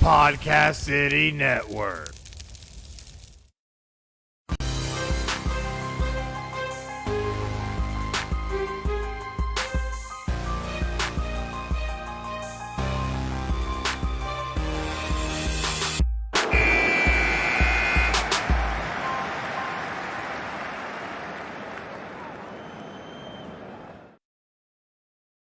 Podcast City Network.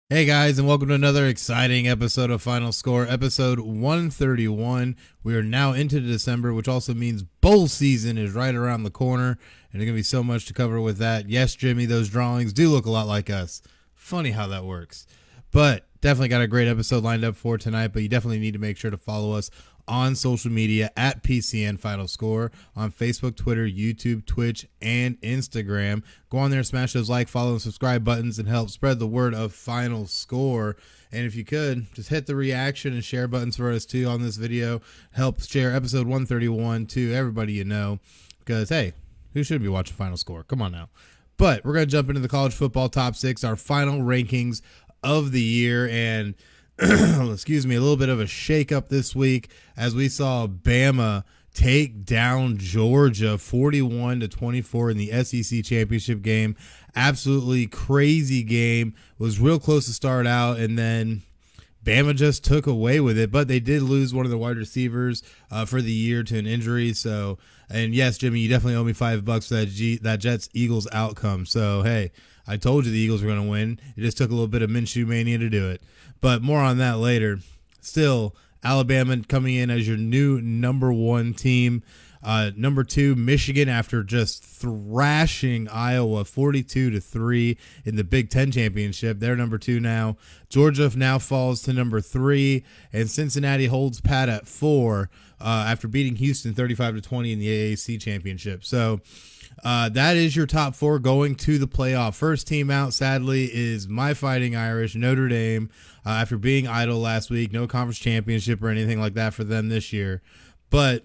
Hey guys, and welcome to another exciting episode of Final Score, episode 131. We are now into December, which also means bowl season is right around the corner, and there's going to be so much to cover with that. Yes, Jimmy, those drawings do look a lot like us. Funny how that works. But definitely got a great episode lined up for tonight, but you definitely need to make sure to follow us on social media at PCN Final Score on Facebook, Twitter, YouTube, Twitch, and Instagram. Go on there, smash those like, follow, and subscribe buttons and help spread the word of Final Score. And if you could, just hit the reaction and share buttons for us too on this video. Help share episode 131 to everybody you know, because hey, who shouldn't be watching Final Score? Come on now. But we're going to jump into the college football top six, our final rankings of the year, and excuse me, a little bit of a shakeup this week as we saw Bama take down Georgia 41-24 in the SEC championship game. Absolutely crazy game. Was real close to start out, and then Bama just took away with it, but they did lose one of the wide receivers for the year to an injury. So, and yes, Jimmy, you definitely owe me $5 for that Jets-Eagles outcome. So, hey, I told you the Eagles were going to win. It just took a little bit of Minshew mania to do it. But more on that later. Still, Alabama coming in as your new number one team. Number two, Michigan, after just thrashing Iowa 42-3 in the Big Ten championship. They're number two now. Georgia now falls to number three, and Cincinnati holds pat at 4 after beating Houston 35-20 in the AAC championship. So that is your top four going to the playoff. First team out, sadly, is my Fighting Irish, Notre Dame, after being idle last week. No conference championship or anything like that for them this year. But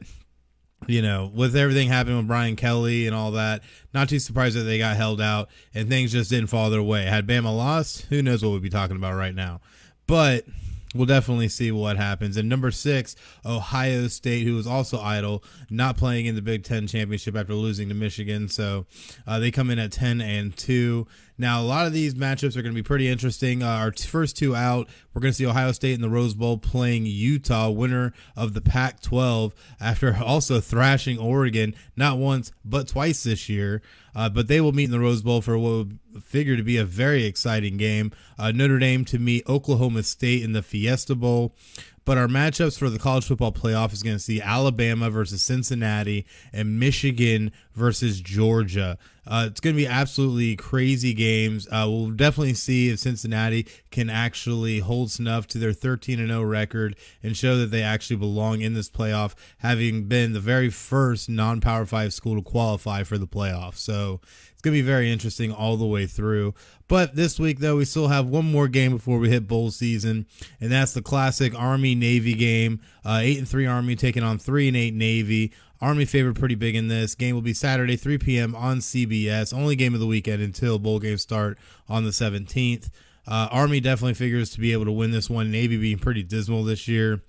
you know, with everything happening with Brian Kelly and all that, not too surprised that they got held out and things just didn't fall their way. Had Bama lost, who knows what we'd be talking about right now. But we'll definitely see what happens. And number 6, Ohio State, who was also idle, not playing in the Big Ten championship after losing to Michigan. So they come in at 10-2. Now, a lot of these matchups are going to be pretty interesting. Our first two out, we're going to see Ohio State in the Rose Bowl playing Utah, winner of the Pac-12, after also thrashing Oregon, not once, but twice this year. But they will meet in the Rose Bowl for what would figure to be a very exciting game. Notre Dame to meet Oklahoma State in the Fiesta Bowl. But our matchups for the college football playoff is going to see Alabama versus Cincinnati and Michigan versus Georgia. It's going to be absolutely crazy games. We'll definitely see if Cincinnati can actually hold snuff to their 13-0 record and show that they actually belong in this playoff, having been the very first non-Power 5 school to qualify for the playoff. So it's going to be very interesting all the way through. But this week, though, we still have one more game before we hit bowl season, and that's the classic Army-Navy game. 8-3 Army taking on 3-8 Navy. Army favored pretty big in this. Game will be Saturday, 3 p.m. on CBS. Only game of the weekend until bowl games start on the 17th. Army definitely figures to be able to win this one. Navy being pretty dismal this year.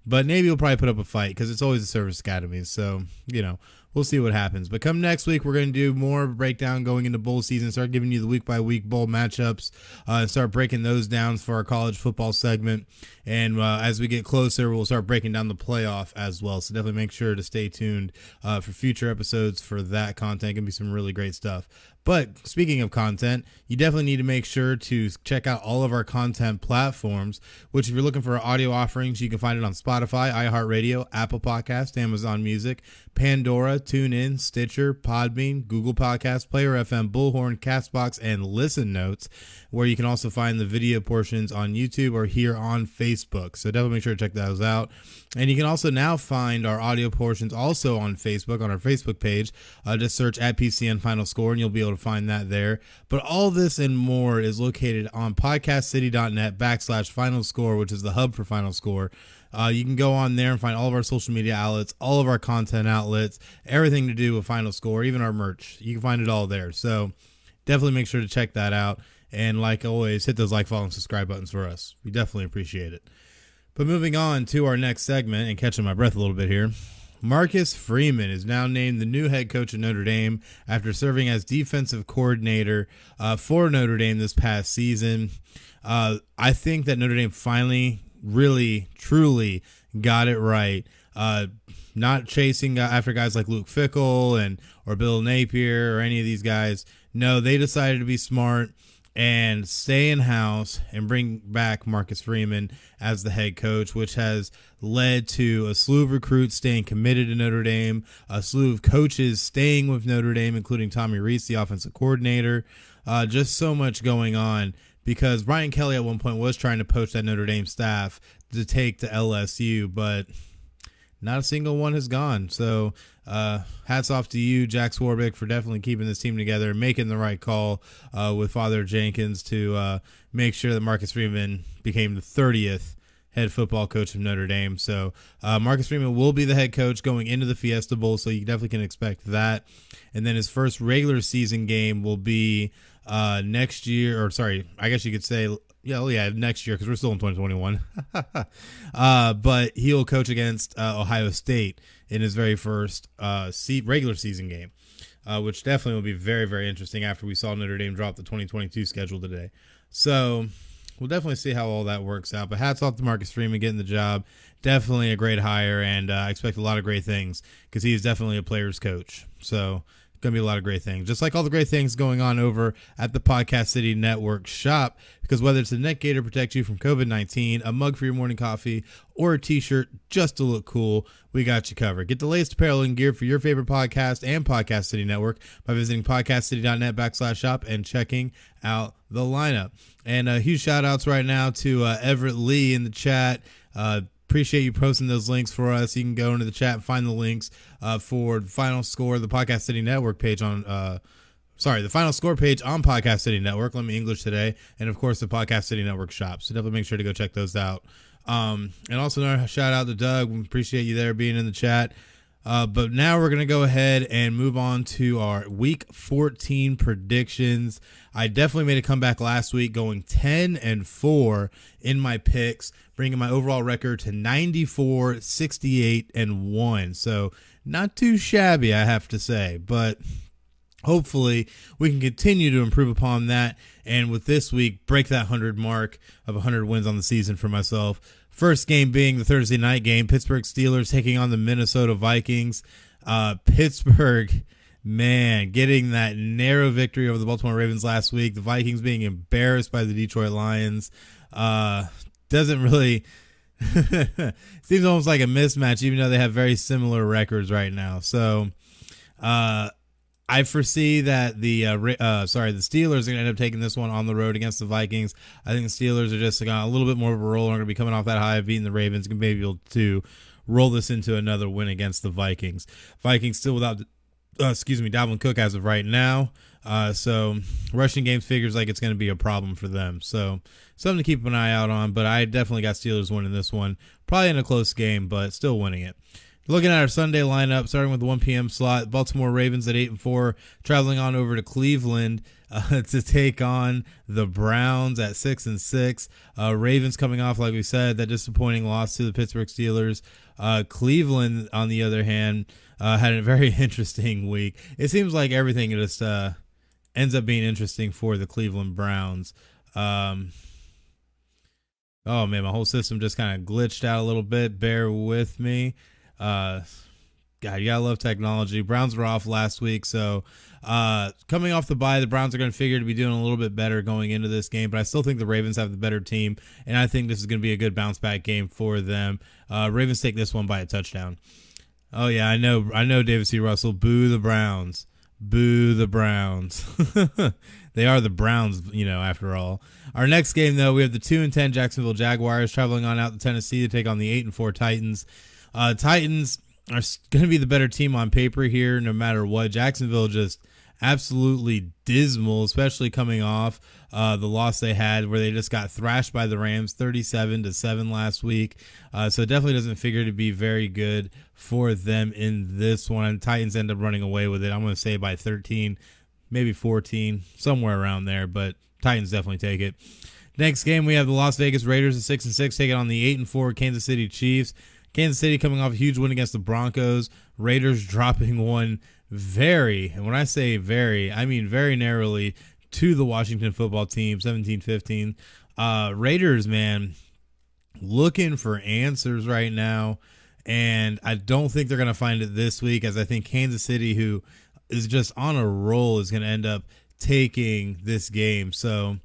But Navy will probably put up a fight because it's always the service academies. So, you know, we'll see what happens. But come next week, we're going to do more breakdown going into bowl season, start giving you the week-by-week bowl matchups, and start breaking those down for our college football segment. And as we get closer, we'll start breaking down the playoff as well. So definitely make sure to stay tuned for future episodes for that content. It can be some really great stuff. But speaking of content, you definitely need to make sure to check out all of our content platforms, which if you're looking for our audio offerings, you can find it on Spotify, iHeartRadio, Apple Podcast, Amazon Music, Pandora, TuneIn, Stitcher, Podbean, Google Podcasts, Player FM, Bullhorn, Castbox, and Listen Notes, where you can also find the video portions on YouTube or here on Facebook. So definitely make sure to check those out. And you can also now find our audio portions also on Facebook, on our Facebook page. Just search at PCN Final Score and you'll be able to find that there. But all this and more is located on podcastcity.net/Final Score, which is the hub for Final Score. You can go on there and find all of our social media outlets, all of our content outlets, everything to do with Final Score, even our merch. You can find it all there. So definitely make sure to check that out. And like always, hit those like, follow, and subscribe buttons for us. We definitely appreciate it. But moving on to our next segment and catching my breath a little bit here. Marcus Freeman is now named the new head coach of Notre Dame after serving as defensive coordinator for Notre Dame this past season. I think that Notre Dame finally, really, truly got it right. Not chasing after guys like Luke Fickell or Bill Napier or any of these guys. No, they decided to be smart and stay in-house and bring back Marcus Freeman as the head coach, which has led to a slew of recruits staying committed to Notre Dame, a slew of coaches staying with Notre Dame, including Tommy Rees, the offensive coordinator. Just so much going on because Brian Kelly at one point was trying to poach that Notre Dame staff to take to LSU, but not a single one has gone. So hats off to you, Jack Swarbrick, for definitely keeping this team together, making the right call with Father Jenkins to make sure that Marcus Freeman became the 30th head football coach of Notre Dame. So Marcus Freeman will be the head coach going into the Fiesta Bowl, so you definitely can expect that. And then his first regular season game will be next year, or sorry, I guess you could say, next year because we're still in 2021. But he'll coach against Ohio State in his very first regular season game, which definitely will be very, very interesting after we saw Notre Dame drop the 2022 schedule today. So we'll definitely see how all that works out. But hats off to Marcus Freeman getting the job. Definitely a great hire, and I expect a lot of great things because he is definitely a player's coach. So going to be a lot of great things, just like all the great things going on over at the Podcast City Network shop, because whether it's a neck gaiter to protect you from COVID-19, a mug for your morning coffee, or a t-shirt just to look cool, we got you covered. Get the latest apparel and gear for your favorite podcast and Podcast City Network by visiting podcastcity.net/shop and checking out the lineup. And huge shout outs right now to Everett Lee in the chat. Appreciate you posting those links for us. You can go into the chat and find the links for Final Score, the Podcast City Network page on, the Final Score page on Podcast City Network. Let me English today. And, of course, the Podcast City Network shop. So definitely make sure to go check those out. And also another shout out to Doug. We appreciate you there being in the chat. But now we're going to go ahead and move on to our Week 14 predictions. I definitely made a comeback last week going 10-4 in my picks, bringing my overall record to 94, 68, and 1. So not too shabby, I have to say, but hopefully we can continue to improve upon that. And with this week, break that 100 mark of 100 wins on the season for myself. First game being the Thursday night game, Pittsburgh Steelers taking on the Minnesota Vikings. Pittsburgh, man, getting that narrow victory over the Baltimore Ravens last week. The Vikings being embarrassed by the Detroit Lions. Doesn't really seems almost like a mismatch, even though they have very similar records right now. So I foresee that the Steelers are going to end up taking this one on the road against the Vikings. I think the Steelers are just got a little bit more of a roll. They're going to be coming off that high of beating the Ravens and maybe able to roll this into another win against the Vikings. Vikings still without, Dalvin Cook as of right now. So rushing games figures like it's going to be a problem for them. So something to keep an eye out on, but I definitely got Steelers winning this one. Probably in a close game, but still winning it. Looking at our Sunday lineup, starting with the 1 p.m. slot, Baltimore Ravens at 8-4, traveling on over to Cleveland to take on the Browns at 6-6. Ravens coming off, like we said, that disappointing loss to the Pittsburgh Steelers. Cleveland, on the other hand, had a very interesting week. It seems like everything just ends up being interesting for the Cleveland Browns. Oh, man, my whole system just kind of glitched out a little bit. Bear with me. God, you gotta love technology. Browns were off last week, so coming off the bye, the Browns are going to figure to be doing a little bit better going into this game, but I still think the Ravens have the better team, and I think this is going to be a good bounce-back game for them. Ravens take this one by a touchdown. Oh, yeah, I know, David C. Russell. Boo the Browns. Boo the Browns. They are the Browns, after all. Our next game, though, we have the 2-10 Jacksonville Jaguars traveling on out to Tennessee to take on the 8-4 Titans. Titans are going to be the better team on paper here, no matter what. Jacksonville just absolutely dismal, especially coming off the loss they had where they just got thrashed by the Rams 37-7 last week. So it definitely doesn't figure to be very good for them in this one. Titans end up running away with it. I'm going to say by 13, maybe 14, somewhere around there, but Titans definitely take it. Next game, we have the Las Vegas Raiders at 6-6 taking on the 8-4 Kansas City Chiefs. Kansas City coming off a huge win against the Broncos. Raiders dropping one and when I say very, I mean very narrowly to the Washington football team, 17-15. Raiders, man, looking for answers right now, and I don't think they're going to find it this week, as I think Kansas City, who is just on a roll, is going to end up taking this game. So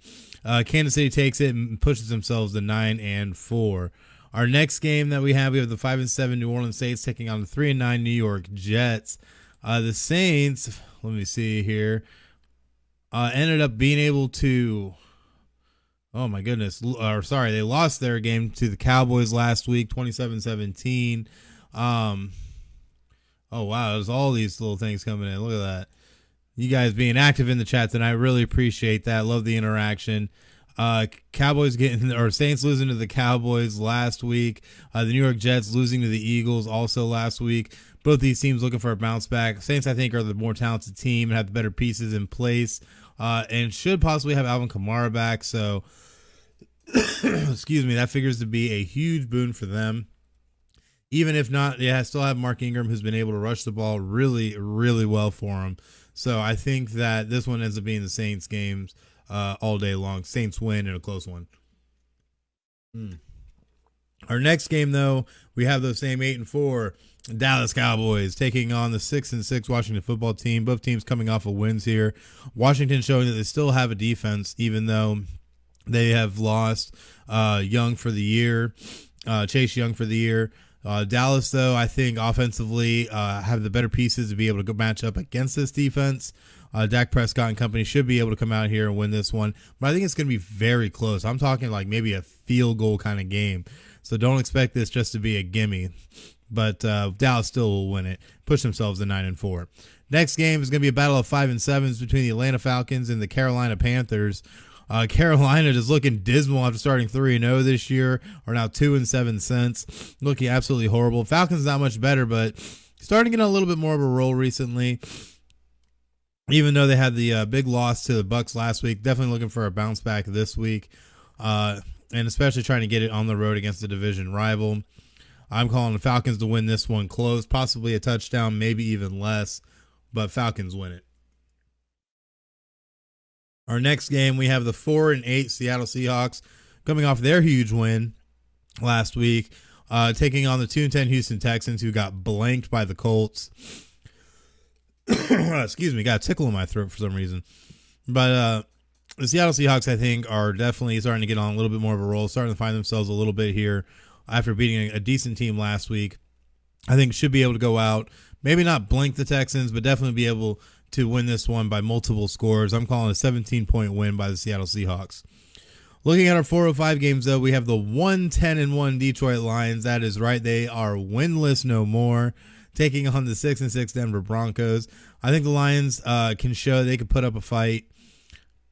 Kansas City takes it and pushes themselves to 9-4. Our next game that we have the 5-7 New Orleans Saints taking on the 3-9 New York Jets. The Saints, let me see here, ended up being able to, oh my goodness, they lost their game to the Cowboys last week, 27-17. Oh wow, there's all these little things coming in. Look at that. You guys being active in the chat tonight, really appreciate that. Love the interaction. Saints losing to the Cowboys last week. The New York Jets losing to the Eagles also last week. Both these teams looking for a bounce back. Saints, I think, are the more talented team and have the better pieces in place, and should possibly have Alvin Kamara back. So, excuse me, that figures to be a huge boon for them. Even if not, still have Mark Ingram, who's been able to rush the ball really, really well for them. So I think that this one ends up being the Saints games all day long. Saints win in a close one. Our next game, though, we have those same 8-4 Dallas Cowboys taking on the 6-6 Washington football team. Both teams coming off of wins here. Washington showing that they still have a defense, even though they have lost Chase Young for the year. Dallas, though, I think offensively have the better pieces to be able to go match up against this defense. Dak Prescott and company should be able to come out here and win this one. But I think it's going to be very close. I'm talking like maybe a field goal kind of game. So don't expect this just to be a gimme. But Dallas still will win it, push themselves to 9-4. Next game is going to be a battle of 5-7s between the Atlanta Falcons and the Carolina Panthers. Carolina just looking dismal after starting 3-0 this year, are now 2-7 since, looking absolutely horrible. Falcons not much better, but starting to get a little bit more of a roll recently. Even though they had the big loss to the Bucs last week, definitely looking for a bounce back this week, and especially trying to get it on the road against the division rival. I'm calling the Falcons to win this one close, possibly a touchdown, maybe even less, but Falcons win it. Our next game, we have the 4-8 Seattle Seahawks coming off their huge win last week, taking on the 2-10 Houston Texans, who got blanked by the Colts. Excuse me, got a tickle in my throat for some reason. But the Seattle Seahawks, I think, are definitely starting to get on a little bit more of a roll, starting to find themselves a little bit here after beating a decent team last week. I think should be able to go out, maybe not blank the Texans, but definitely be able to win this one by multiple scores. I'm calling a 17-point win by the Seattle Seahawks. Looking at our 405 games, though, we have the 1-10-1 Detroit Lions. That is right. They are winless no more, taking on the 6-6 Denver Broncos. I think the Lions can show they can put up a fight,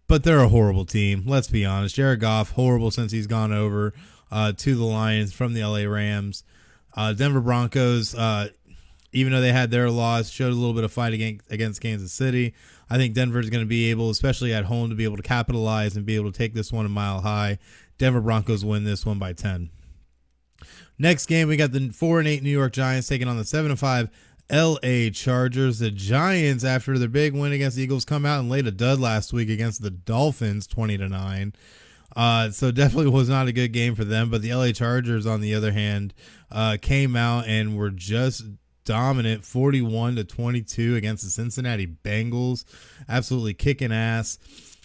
but they're a horrible team. Let's be honest. Jared Goff, horrible since he's gone over to the Lions from the LA Rams. Denver Broncos, even though they had their loss, showed a little bit of fight against Kansas City. I think Denver is going to be able, especially at home, to be able to capitalize and be able to take this one a mile high. Denver Broncos win this one by 10. Next game, we got the 4-8 New York Giants taking on the 7-5 LA Chargers. The Giants, after their big win against the Eagles, come out and laid a dud last week against the Dolphins, 20-9. So definitely was not a good game for them. But the LA Chargers, on the other hand, came out and were just dominant, 41-22 against the Cincinnati Bengals. Absolutely kicking ass.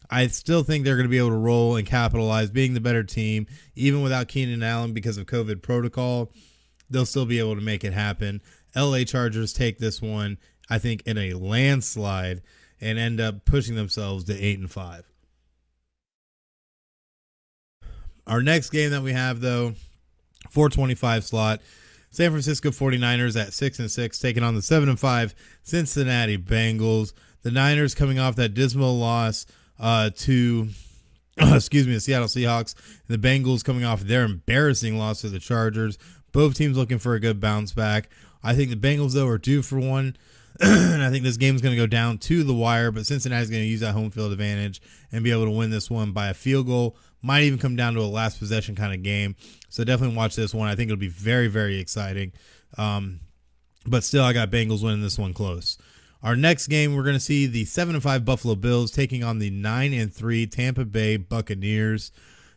I still think they're going to be able to roll and capitalize, being the better team, even without Keenan Allen because of COVID protocol. They'll still be able to make it happen. LA Chargers take this one, I think, in a landslide and end up pushing themselves to 8-5. Our next game that we have, though, 425 slot, San Francisco 49ers at 6-6, taking on the 7-5 Cincinnati Bengals. The Niners coming off that dismal loss to the Seattle Seahawks. And the Bengals coming off their embarrassing loss to the Chargers. Both teams looking for a good bounce back. I think the Bengals, though, are due for one. And I think this game's going to go down to the wire, but Cincinnati's going to use that home field advantage and be able to win this one by a field goal, Might even come down to a last possession kind of game. So definitely watch this one. I think it'll be very, very exciting. But still, I got Bengals winning this one close. Our next game, we're going to see the 7-5 Buffalo Bills taking on the 9-3 Tampa Bay Buccaneers.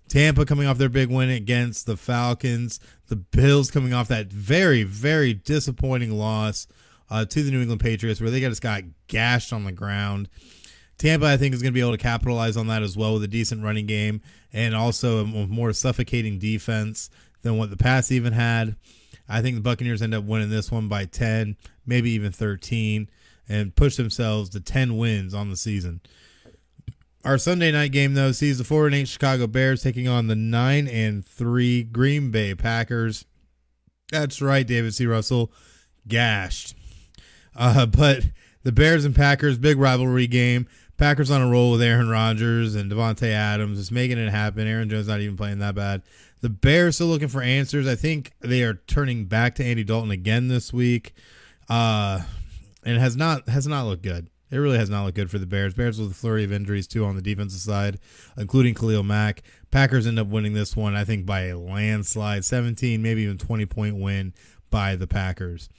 Tampa coming off their big win against the Falcons. The Bills coming off that very, very disappointing loss to the New England Patriots, where they just got gashed on the ground. Tampa, I think, is going to be able to capitalize on that as well with a decent running game and also a more suffocating defense than what the Pats even had. I think the Buccaneers end up winning this one by 10, maybe even 13, and push themselves to 10 wins on the season. Our Sunday night game, though, sees the 4-8 Chicago Bears taking on the 9-3 Green Bay Packers. That's right, David C. Russell, gashed. But the Bears and Packers, big rivalry game. Packers on a roll with Aaron Rodgers and Devontae Adams. It's making it happen. Aaron Jones not even playing that bad. The Bears still looking for answers. I think they are turning back to Andy Dalton again this week. And it has not looked good. It really has not looked good for the Bears. Bears with a flurry of injuries, too, on the defensive side, including Khalil Mack. Packers end up winning this one, I think, by a landslide, 17, maybe even 20-point win by the Packers.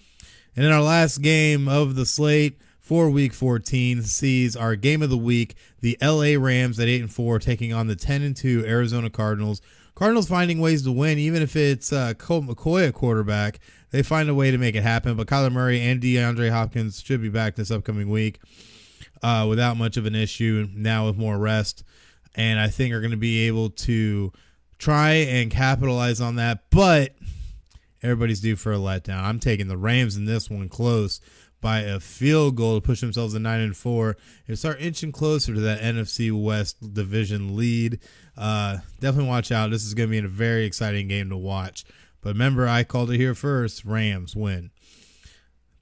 And then our last game of the slate for Week 14 sees our game of the week, the LA Rams at 8-4 taking on the 10-2 Arizona Cardinals. Cardinals finding ways to win, even if it's Colt McCoy at quarterback. They find a way to make it happen, but Kyler Murray and DeAndre Hopkins should be back this upcoming week without much of an issue, now with more rest, and I think are going to be able to try and capitalize on that, but everybody's due for a letdown. I'm taking the Rams in this one close by a field goal to push themselves to 9-4 and start inching closer to that NFC West division lead. Definitely watch out. This is going to be a very exciting game to watch. But remember, I called it here first. Rams win.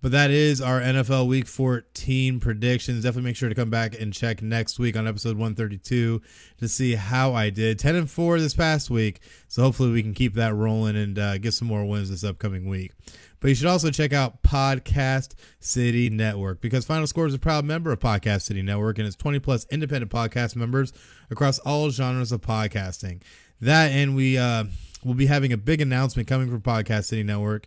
But that is our NFL Week 14 predictions. Definitely make sure to come back and check next week on episode 132 to see how I did. 10-4 this past week, so hopefully we can keep that rolling and get some more wins this upcoming week. But you should also check out Podcast City Network, because FinalScore is a proud member of Podcast City Network and its 20-plus independent podcast members across all genres of podcasting. That, and we will be having a big announcement coming from Podcast City Network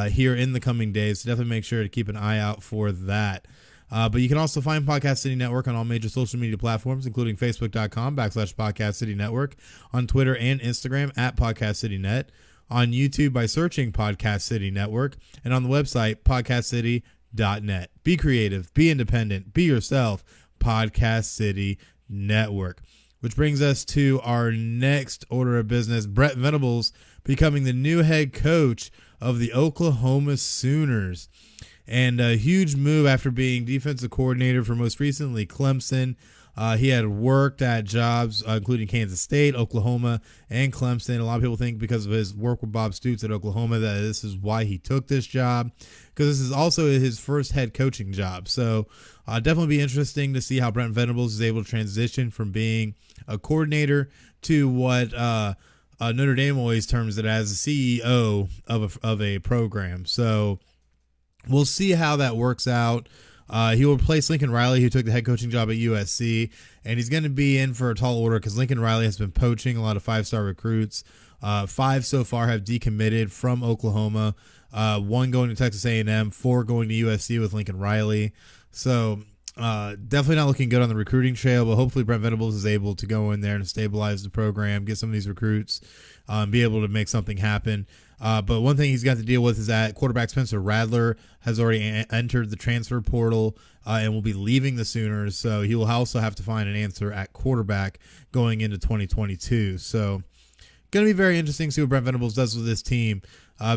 here in the coming days, so definitely make sure to keep an eye out for that. But you can also find Podcast City Network on all major social media platforms, including Facebook.com/Podcast City Network, on Twitter and Instagram at Podcast City Net, on YouTube by searching Podcast City Network, and on the website, podcastcity.net. Be creative, be independent, be yourself, Podcast City Network. Which brings us to our next order of business, Brent Venables becoming the new head coach of the Oklahoma Sooners. And a huge move after being defensive coordinator for most recently Clemson. He had worked at jobs including Kansas State, Oklahoma, and Clemson. A lot of people think because of his work with Bob Stoops at Oklahoma that this is why he took this job, because this is also his first head coaching job. So definitely be interesting to see how Brent Venables is able to transition from being a coordinator to what Notre Dame always terms it as the CEO of a program. So we'll see how that works out. He will replace Lincoln Riley, who took the head coaching job at USC, and he's going to be in for a tall order because Lincoln Riley has been poaching a lot of five-star recruits. 5 so far have decommitted from Oklahoma, 1 going to Texas A&M, 4 going to USC with Lincoln Riley. So definitely not looking good on the recruiting trail, but hopefully Brent Venables is able to go in there and stabilize the program, get some of these recruits, be able to make something happen. But one thing he's got to deal with is that quarterback Spencer Rattler has already entered the transfer portal and will be leaving the Sooners. So he will also have to find an answer at quarterback going into 2022. So going to be very interesting to see what Brent Venables does with this team.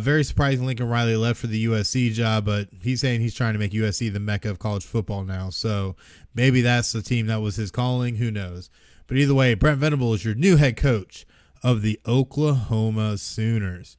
Very surprising Lincoln Riley left for the USC job, but he's saying he's trying to make USC the mecca of college football now. So maybe that's the team that was his calling. Who knows? But either way, Brent Venables is your new head coach of the Oklahoma Sooners.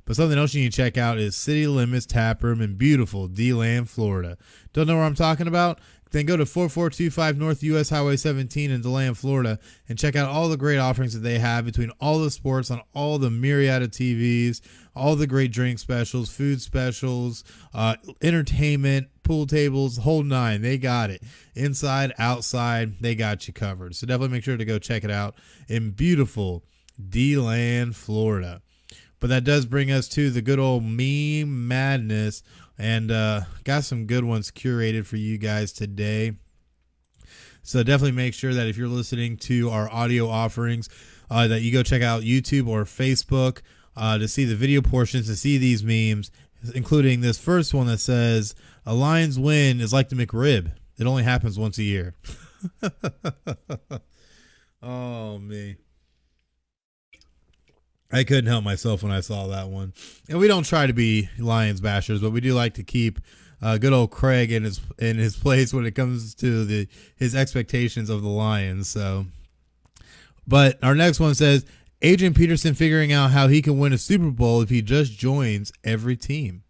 But something else you need to check out is City Limits Tap Room in beautiful DeLand, Florida. Don't know where I'm talking about? Then go to 4425 North US Highway 17 in DeLand, Florida, and check out all the great offerings that they have between all the sports on all the myriad of TVs, all the great drink specials, food specials, entertainment, pool tables, whole nine. They got it. Inside, outside, they got you covered. So definitely make sure to go check it out in beautiful DeLand, Florida. But that does bring us to the good old meme madness. And got some good ones curated for you guys today. So definitely make sure that if you're listening to our audio offerings, that you go check out YouTube or Facebook to see the video portions, to see these memes, including this first one that says, "A Lions win is like the McRib. It only happens once a year." Oh, me. I couldn't help myself when I saw that one. And we don't try to be Lions bashers, but we do like to keep good old Craig in his place when it comes to his expectations of the Lions. So, but our next one says, Adrian Peterson figuring out how he can win a Super Bowl if he just joins every team.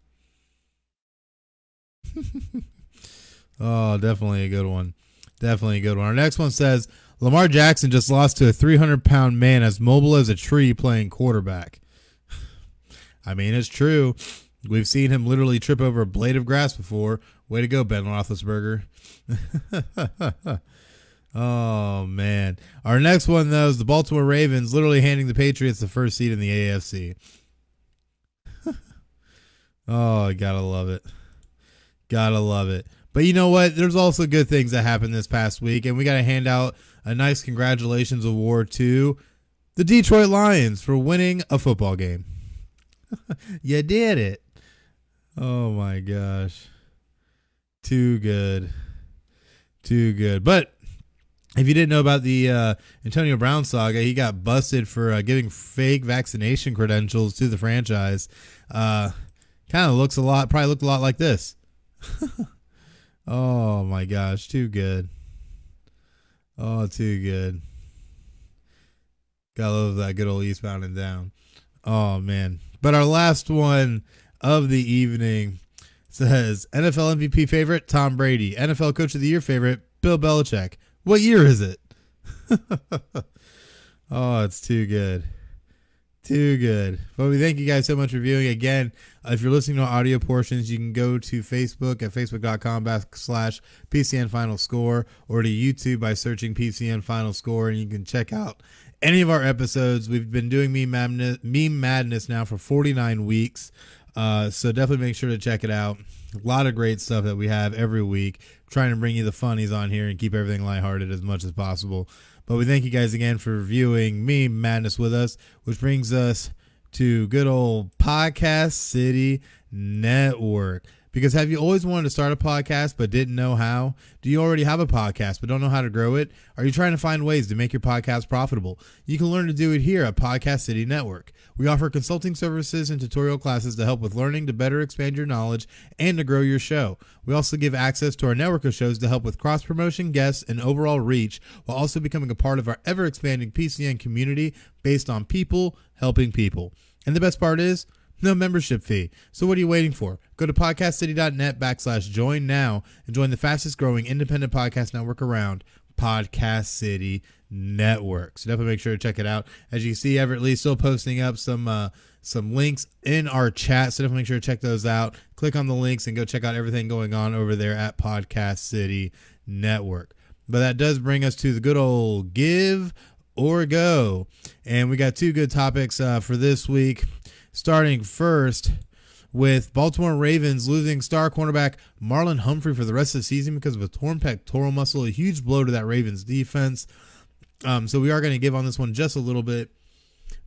Oh, definitely a good one. Definitely a good one. Our next one says, Lamar Jackson just lost to a 300-pound man as mobile as a tree playing quarterback. I mean, it's true. We've seen him literally trip over a blade of grass before. Way to go, Ben Roethlisberger. Oh, man. Our next one, though, is the Baltimore Ravens literally handing the Patriots the first seed in the AFC. Oh, gotta love it. Gotta love it. But you know what? There's also good things that happened this past week, and we got to hand out a nice congratulations award to the Detroit Lions for winning a football game. You did it. Oh, my gosh. Too good. Too good. But if you didn't know about the Antonio Brown saga, he got busted for giving fake vaccination credentials to the franchise. Kind of looks a lot, probably looked a lot like this. Oh, my gosh. Too good. Oh, too good. Gotta love that good old eastbound and down. Oh, man. But our last one of the evening says, NFL MVP favorite, Tom Brady. NFL Coach of the Year favorite, Bill Belichick. What year is it? Oh, it's too good. Too good. But we thank you guys so much for viewing. Again, if you're listening to audio portions, you can go to Facebook at facebook.com/PCN Final Score or to YouTube by searching PCN Final Score, and you can check out any of our episodes. We've been doing Meme Madness now for 49 weeks, so definitely make sure to check it out. A lot of great stuff that we have every week, trying to bring you the funnies on here and keep everything lighthearted as much as possible. But we thank you guys again for viewing Meme Madness with us, which brings us to good old Podcast City Network. Because have you always wanted to start a podcast but didn't know how? Do you already have a podcast but don't know how to grow it? Are you trying to find ways to make your podcast profitable? You can learn to do it here at Podcast City Network. We offer consulting services and tutorial classes to help with learning to better expand your knowledge and to grow your show. We also give access to our network of shows to help with cross-promotion, guests, and overall reach, while also becoming a part of our ever-expanding PCN community based on people helping people. And the best part is, no membership fee. So what are you waiting for? Go to podcastcity.net/join now and join the fastest growing independent podcast network around, Podcast City Network. So definitely make sure to check it out. As you see, Everett Lee still posting up some links in our chat. So definitely make sure to check those out. Click on the links and go check out everything going on over there at Podcast City Network. But that does bring us to the good old give or go. And we got two good topics for this week. Starting first with Baltimore Ravens losing star cornerback Marlon Humphrey for the rest of the season because of a torn pectoral muscle, a huge blow to that Ravens defense. So we are going to give on this one just a little bit,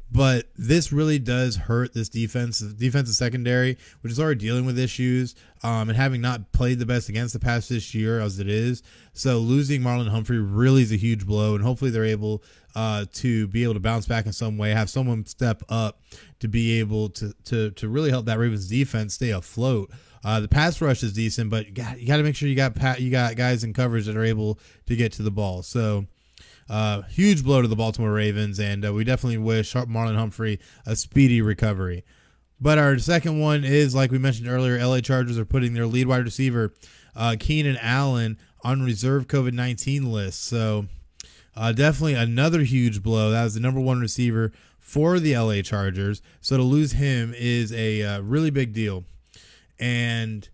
but this really does hurt this defensive secondary, which is already dealing with issues and having not played the best against the pass this year as it is. So losing Marlon Humphrey really is a huge blow, and hopefully they're able to be able to bounce back in some way, have someone step up to be able to really help that Ravens defense stay afloat. The pass rush is decent, but you got to make sure you got guys in coverage that are able to get to the ball. So huge blow to the Baltimore Ravens, and we definitely wish Marlon Humphrey a speedy recovery. But our second one is, like we mentioned earlier, LA Chargers are putting their lead wide receiver, Keenan Allen, on reserve COVID-19 list. So definitely another huge blow. That was the number one receiver for the LA Chargers. So to lose him is a really big deal. And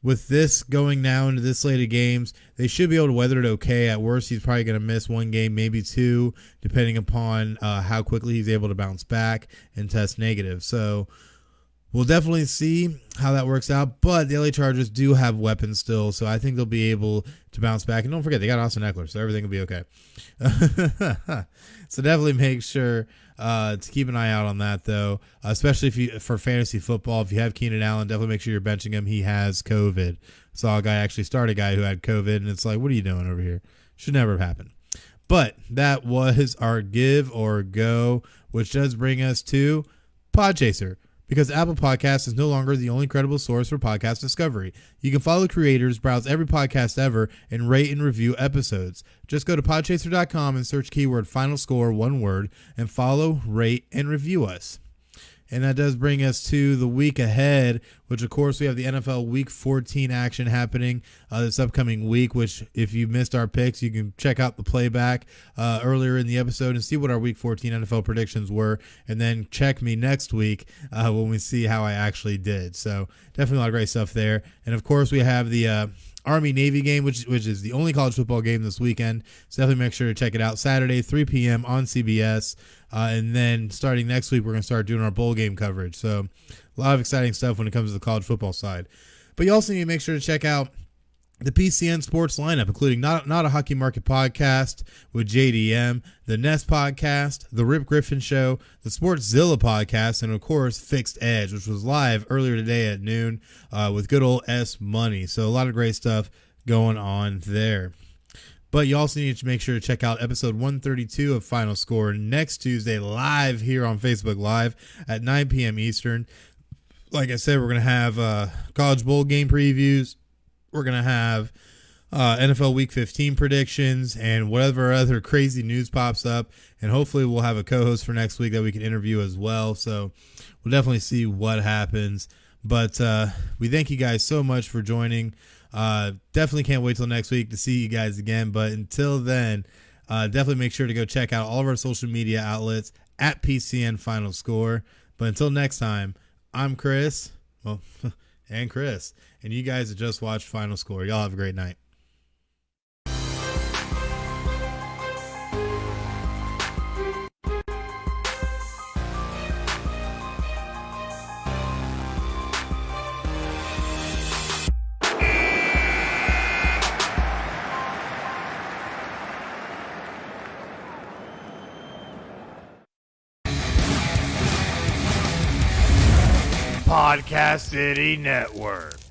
with this going now into this slate of games, they should be able to weather it okay. At worst, he's probably going to miss one game, maybe two, depending upon how quickly he's able to bounce back and test negative. So we'll definitely see how that works out. But the LA Chargers do have weapons still, so I think they'll be able to bounce back. And don't forget, they got Austin Eckler, so everything will be okay. So definitely make sure to keep an eye out on that, though, especially for fantasy football. If you have Keenan Allen, definitely make sure you're benching him. He has COVID. Saw a guy actually start a guy who had COVID, and it's like, what are you doing over here? Should never have happened. But that was our give or go, which does bring us to PodChaser. Because Apple Podcasts is no longer the only credible source for podcast discovery. You can follow creators, browse every podcast ever, and rate and review episodes. Just go to podchaser.com and search keyword FinalScore, one word, and follow, rate, and review us. And that does bring us to the week ahead, which, of course, we have the NFL Week 14 action happening this upcoming week, which, if you missed our picks, you can check out the playback earlier in the episode and see what our Week 14 NFL predictions were, and then check me next week when we see how I actually did. So definitely a lot of great stuff there. And, of course, we have the Army-Navy game, which is the only college football game this weekend. So definitely make sure to check it out. Saturday, 3 p.m. on CBS. And then starting next week, we're going to start doing our bowl game coverage. So a lot of exciting stuff when it comes to the college football side. But you also need to make sure to check out the PCN Sports lineup, including Not a Hockey Market podcast with JDM, the Nest podcast, the Rip Griffin Show, the Sportszilla podcast, and, of course, Fixed Edge, which was live earlier today at noon with good old S Money. So a lot of great stuff going on there. But you also need to make sure to check out episode 132 of Final Score next Tuesday live here on Facebook Live at 9 p.m. Eastern. Like I said, we're going to have college bowl game previews. We're going to have NFL Week 15 predictions and whatever other crazy news pops up. And hopefully we'll have a co-host for next week that we can interview as well. So we'll definitely see what happens. But we thank you guys so much for joining. Definitely can't wait till next week to see you guys again. But until then, definitely make sure to go check out all of our social media outlets at PCN Final Score. But until next time, I'm Chris. Well, and Chris. And you guys have just watched Final Score. Y'all have a great night. Podcast City Network.